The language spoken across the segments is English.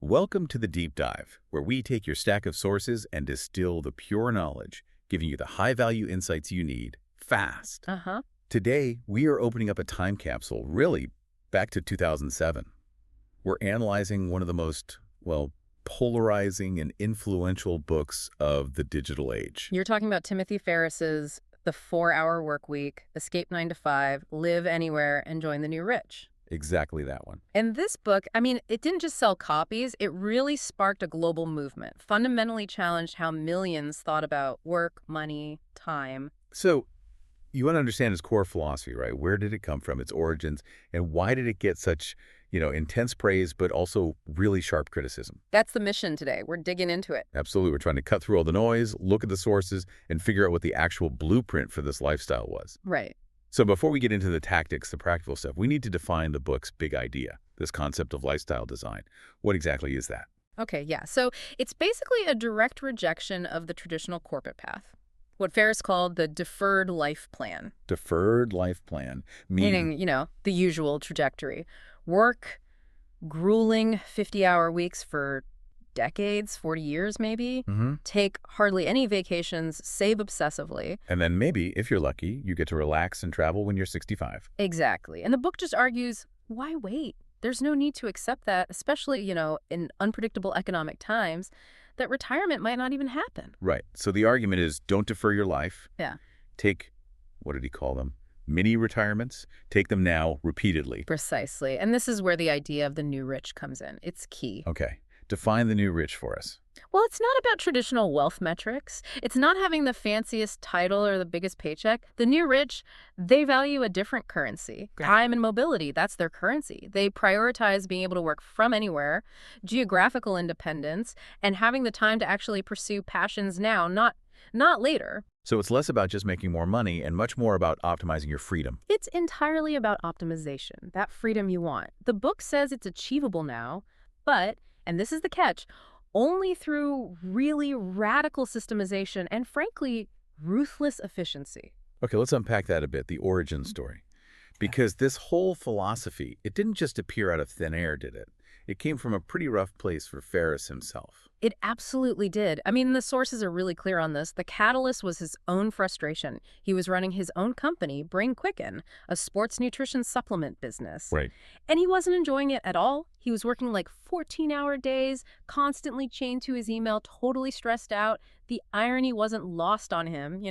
Welcome to the Deep Dive, where we take your stack of sources and distill the pure knowledge, giving you the high-value insights you need, fast. Uh-huh. Today, we are opening up a time capsule, really, back to 2007. We're analyzing one of the most, polarizing and influential books of the digital age. You're talking about Timothy Ferriss's The 4-Hour Workweek, Escape 9 to 5, Live Anywhere, and Join the New Rich. Exactly that one. And this book, it didn't just sell copies, it really sparked a global movement, fundamentally challenged how millions thought about work, money, time. So, you want to understand its core philosophy, right? Where did it come from, its origins, and why did it get such, intense praise, but also really sharp criticism? That's the mission today. We're digging into it. Absolutely. We're trying to cut through all the noise, look at the sources, and figure out what the actual blueprint for this lifestyle was. Right. So before we get into the tactics, the practical stuff, we need to define the book's big idea, this concept of lifestyle design. What exactly is that? Okay, yeah. So it's basically a direct rejection of the traditional corporate path. What Ferriss called the deferred life plan. Deferred life plan. Meaning, the usual trajectory. Work, grueling 50-hour weeks for decades, 40 years maybe. Take hardly any vacations, save obsessively. And then maybe, if you're lucky, you get to relax and travel when you're 65. Exactly. And the book just argues, why wait? There's no need to accept that, especially, in unpredictable economic times, that retirement might not even happen. Right. So the argument is don't defer your life. Yeah. Take, what did he call them? Mini retirements. Take them now repeatedly. Precisely. And this is where the idea of the new rich comes in. It's key. Okay. Define the new rich for us. Well, it's not about traditional wealth metrics. It's not having the fanciest title or the biggest paycheck. The new rich, they value a different currency. Time and mobility, that's their currency. They prioritize being able to work from anywhere, geographical independence, and having the time to actually pursue passions now, not later. So it's less about just making more money and much more about optimizing your freedom. It's entirely about optimization, that freedom you want. The book says it's achievable now, but, and this is the catch, only through really radical systemization and, frankly, ruthless efficiency. Okay, let's unpack that a bit, the origin story. Because this whole philosophy, it didn't just appear out of thin air, did it? It came from a pretty rough place for Ferriss himself. It absolutely did. The sources are really clear on this. The catalyst was his own frustration. He was running his own company, Brain Quicken, a sports nutrition supplement business. Right. And he wasn't enjoying it at all. He was working like 14-hour days, constantly chained to his email, totally stressed out. The irony wasn't lost on him,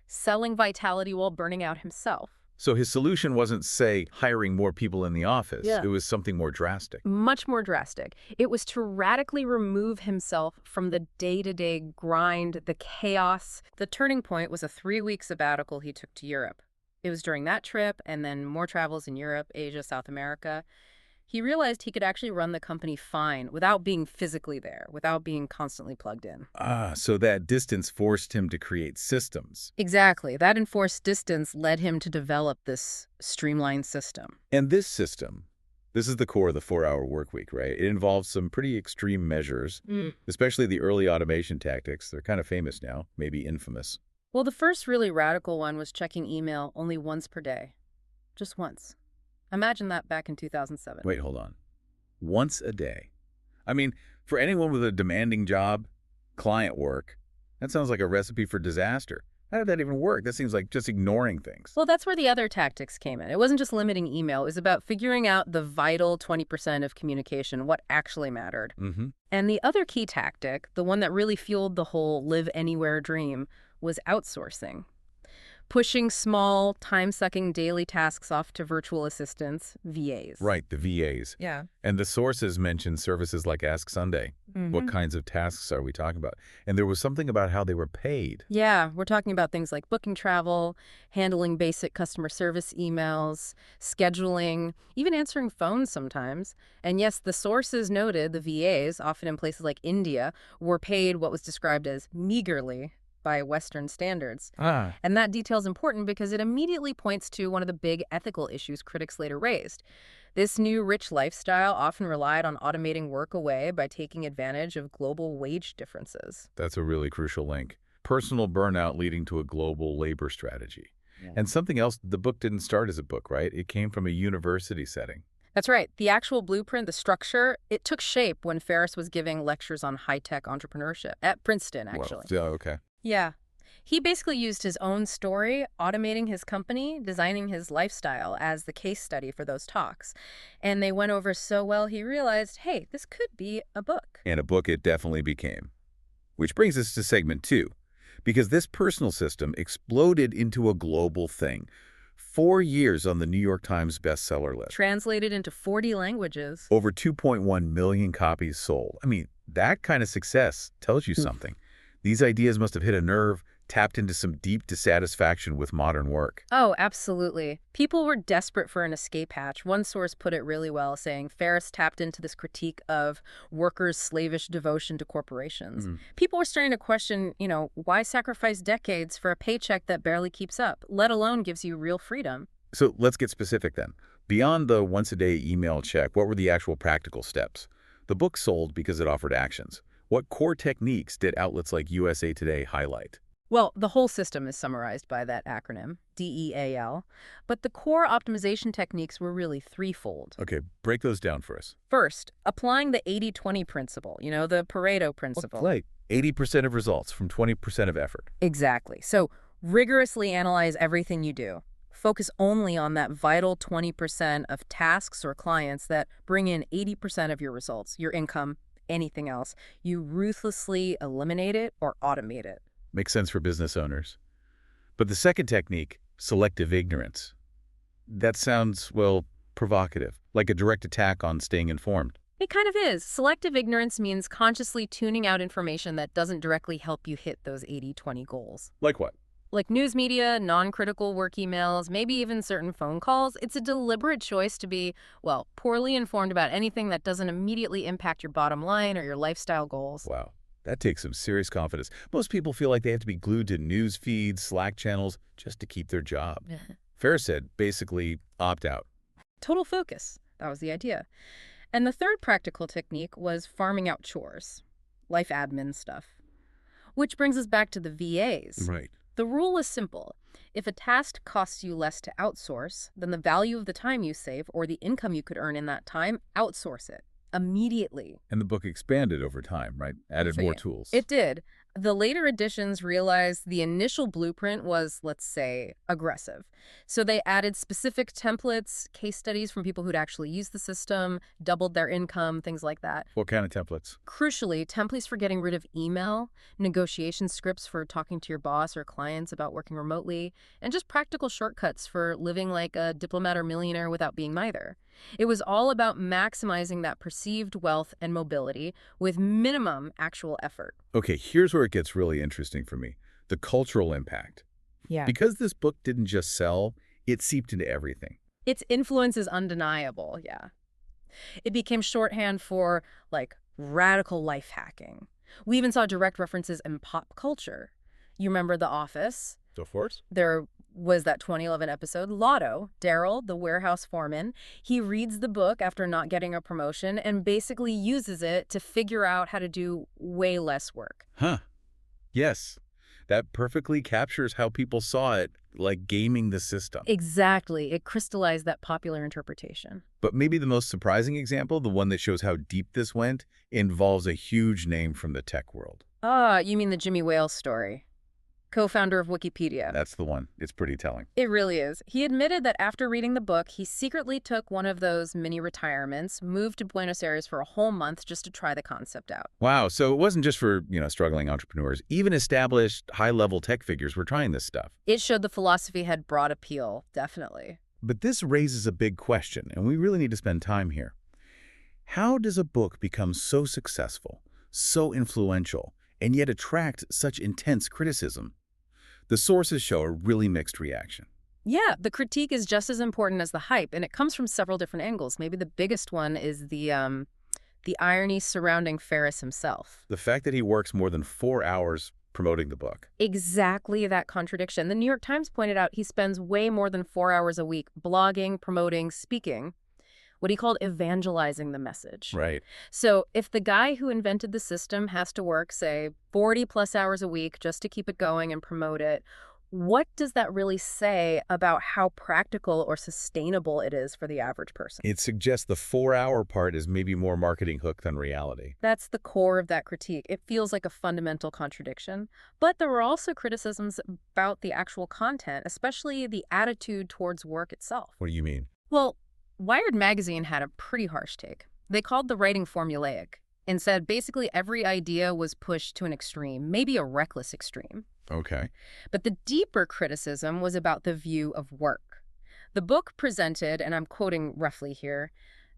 selling vitality while burning out himself. So his solution wasn't, say, hiring more people in the office. Yeah. It was something more drastic. Much more drastic. It was to radically remove himself from the day-to-day grind, the chaos. The turning point was a 3-week sabbatical he took to Europe. It was during that trip, and then more travels in Europe, Asia, South America. He realized he could actually run the company fine without being physically there, without being constantly plugged in. So that distance forced him to create systems. Exactly. That enforced distance led him to develop this streamlined system. And this system, this is the core of the 4-hour workweek, right? It involves some pretty extreme measures, especially the early automation tactics. They're kind of famous now, maybe infamous. Well, the first really radical one was checking email only once per day. Just once. Imagine that back in 2007. Wait, hold on. Once a day. For anyone with a demanding job, client work, that sounds like a recipe for disaster. How did that even work? That seems like just ignoring things. Well, that's where the other tactics came in. It wasn't just limiting email. It was about figuring out the vital 20% of communication, what actually mattered. And the other key tactic, the one that really fueled the whole live anywhere dream, was outsourcing. Pushing small, time-sucking daily tasks off to virtual assistants, VAs. Right, the VAs. Yeah. And the sources mention services like Ask Sunday. What kinds of tasks are we talking about? And there was something about how they were paid. Yeah, we're talking about things like booking travel, handling basic customer service emails, scheduling, even answering phones sometimes. And yes, the sources noted the VAs, often in places like India, were paid what was described as meagerly by Western standards. And that detail is important because it immediately points to one of the big ethical issues critics later raised. This new rich lifestyle often relied on automating work away by taking advantage of global wage differences. That's a really crucial link. Personal burnout leading to a global labor strategy. Yeah. And something else, the book didn't start as a book, right? It came from a university setting. That's right. The actual blueprint, the structure, it took shape when Ferriss was giving lectures on high-tech entrepreneurship at Princeton, Well, actually. yeah, okay. Yeah. He basically used his own story, automating his company, designing his lifestyle as the case study for those talks. And they went over so well, he realized, hey, this could be a book. And a book it definitely became. Which brings us to segment 2, because this personal system exploded into a global thing. 4 years on the New York Times bestseller list. Translated into 40 languages. Over 2.1 million copies sold. I mean, that kind of success tells you something. These ideas must have hit a nerve, tapped into some deep dissatisfaction with modern work. Oh, absolutely. People were desperate for an escape hatch. One source put it really well, saying Ferriss tapped into this critique of workers' slavish devotion to corporations. People were starting to question, why sacrifice decades for a paycheck that barely keeps up, let alone gives you real freedom? So let's get specific then. Beyond the once-a-day email check, what were the actual practical steps? The book sold because it offered actions. What core techniques did outlets like USA Today highlight? Well, the whole system is summarized by that acronym, DEAL, but the core optimization techniques were really threefold. Okay, break those down for us. First, applying the 80-20 principle, the Pareto principle. Like 80% of results from 20% of effort. Exactly. So rigorously analyze everything you do. Focus only on that vital 20% of tasks or clients that bring in 80% of your results, your income, anything else. You ruthlessly eliminate it or automate it. Makes sense for business owners. But the second technique, selective ignorance. That sounds, well, provocative, like a direct attack on staying informed. It kind of is. Selective ignorance means consciously tuning out information that doesn't directly help you hit those 80-20 goals. Like what? Like news media, non-critical work emails, maybe even certain phone calls. It's a deliberate choice to be, poorly informed about anything that doesn't immediately impact your bottom line or your lifestyle goals. Wow. That takes some serious confidence. Most people feel like they have to be glued to news feeds, Slack channels, just to keep their job. Ferriss said, basically, opt out. Total focus. That was the idea. And the third practical technique was farming out chores, life admin stuff. Which brings us back to the VAs. Right. The rule is simple. If a task costs you less to outsource, then the value of the time you save or the income you could earn in that time, outsource it. Immediately. And the book expanded over time, right? Added more tools. It did. The later editions realized the initial blueprint was, let's say, aggressive. So they added specific templates, case studies from people who'd actually used the system, doubled their income, things like that. What kind of templates? Crucially, templates for getting rid of email, negotiation scripts for talking to your boss or clients about working remotely, and just practical shortcuts for living like a diplomat or millionaire without being neither. It was all about maximizing that perceived wealth and mobility with minimum actual effort. Okay, here's where it gets really interesting for me. The cultural impact. Yeah. Because this book didn't just sell, it seeped into everything. Its influence is undeniable, yeah. It became shorthand for, radical life hacking. We even saw direct references in pop culture. You remember The Office? So force? There was that 2011 episode, Lotto, Daryl, the warehouse foreman. He reads the book after not getting a promotion and basically uses it to figure out how to do way less work. Huh. Yes. That perfectly captures how people saw it, like gaming the system. Exactly. It crystallized that popular interpretation. But maybe the most surprising example, the one that shows how deep this went, involves a huge name from the tech world. You mean the Jimmy Wales story? Co-founder of Wikipedia. That's the one. It's pretty telling. It really is. He admitted that after reading the book, he secretly took one of those mini retirements, moved to Buenos Aires for a whole month just to try the concept out. Wow. So it wasn't just for, struggling entrepreneurs. Even established high-level tech figures were trying this stuff. It showed the philosophy had broad appeal, definitely. But this raises a big question, and we really need to spend time here. How does a book become so successful, so influential, and yet attract such intense criticism? The sources show a really mixed reaction. Yeah, the critique is just as important as the hype, and it comes from several different angles. Maybe the biggest one is the irony surrounding Ferriss himself. The fact that he works more than 4 hours promoting the book. Exactly that contradiction. The New York Times pointed out he spends way more than 4 hours a week blogging, promoting, speaking, what he called evangelizing the message. Right. So if the guy who invented the system has to work, say, 40-plus hours a week just to keep it going and promote it, What does that really say about how practical or sustainable it is for the average person? It suggests the 4-hour part is maybe more marketing hook than reality. That's the core of that critique. It feels like a fundamental contradiction. But there were also criticisms about the actual content, especially the attitude towards work itself. What do you mean? Well, Wired magazine had a pretty harsh take. They called the writing formulaic and said basically every idea was pushed to an extreme, maybe a reckless extreme. Okay. But the deeper criticism was about the view of work. The book presented, and I'm quoting roughly here,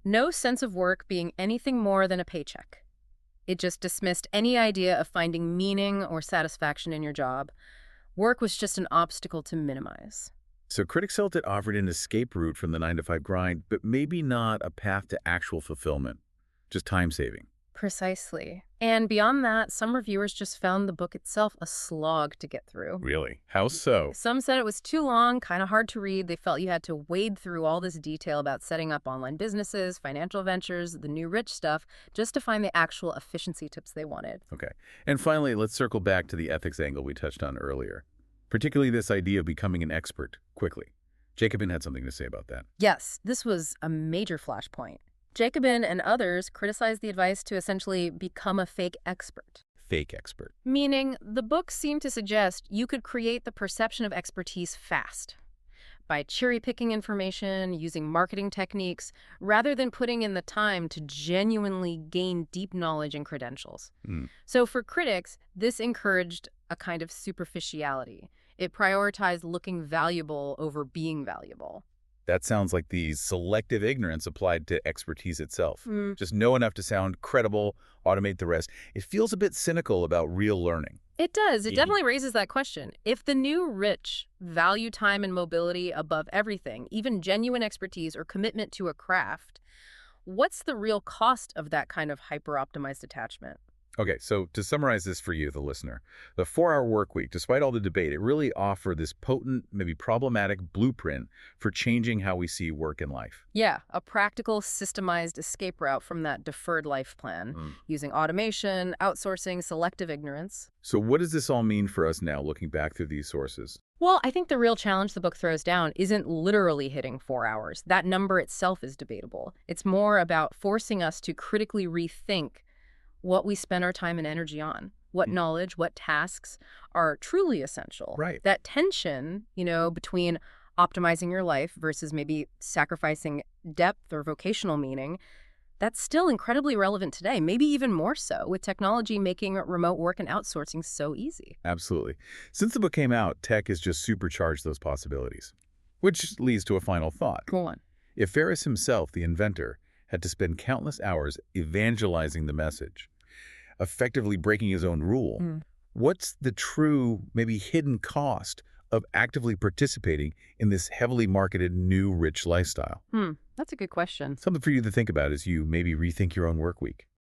no sense of work being anything more than a paycheck. It just dismissed any idea of finding meaning or satisfaction in your job. Work was just an obstacle to minimize. So critics felt it offered an escape route from the 9-to-5 grind, but maybe not a path to actual fulfillment, just time saving. Precisely. And beyond that, some reviewers just found the book itself a slog to get through. Really? How so? Some said it was too long, kind of hard to read. They felt you had to wade through all this detail about setting up online businesses, financial ventures, the new rich stuff, just to find the actual efficiency tips they wanted. Okay. And finally, let's circle back to the ethics angle we touched on earlier, particularly this idea of becoming an expert quickly. Jacobin had something to say about that. Yes, this was a major flashpoint. Jacobin and others criticized the advice to essentially become a fake expert. Fake expert. Meaning, the book seemed to suggest you could create the perception of expertise fast by cherry-picking information, using marketing techniques, rather than putting in the time to genuinely gain deep knowledge and credentials. So for critics, this encouraged a kind of superficiality. It prioritized looking valuable over being valuable. That sounds like the selective ignorance applied to expertise itself. Just know enough to sound credible, automate the rest. It feels a bit cynical about real learning. It does. It definitely raises that question. If the new rich value time and mobility above everything, even genuine expertise or commitment to a craft, what's the real cost of that kind of hyper-optimized attachment? Okay, so to summarize this for you, the listener, the 4-hour work week, despite all the debate, it really offered this potent, maybe problematic blueprint for changing how we see work and life. Yeah, a practical, systemized escape route from that deferred life plan, using automation, outsourcing, selective ignorance. So what does this all mean for us now, looking back through these sources? Well, I think the real challenge the book throws down isn't literally hitting 4 hours. That number itself is debatable. It's more about forcing us to critically rethink what we spend our time and energy on, what knowledge, what tasks are truly essential. Right. That tension, between optimizing your life versus maybe sacrificing depth or vocational meaning, that's still incredibly relevant today, maybe even more so with technology making remote work and outsourcing so easy. Absolutely. Since the book came out, tech has just supercharged those possibilities. Which leads to a final thought. Go on. If Ferriss himself, the inventor, had to spend countless hours evangelizing the message, effectively breaking his own rule, what's the true, maybe hidden cost of actively participating in this heavily marketed new rich lifestyle? That's a good question. Something for you to think about as you maybe rethink your own work week.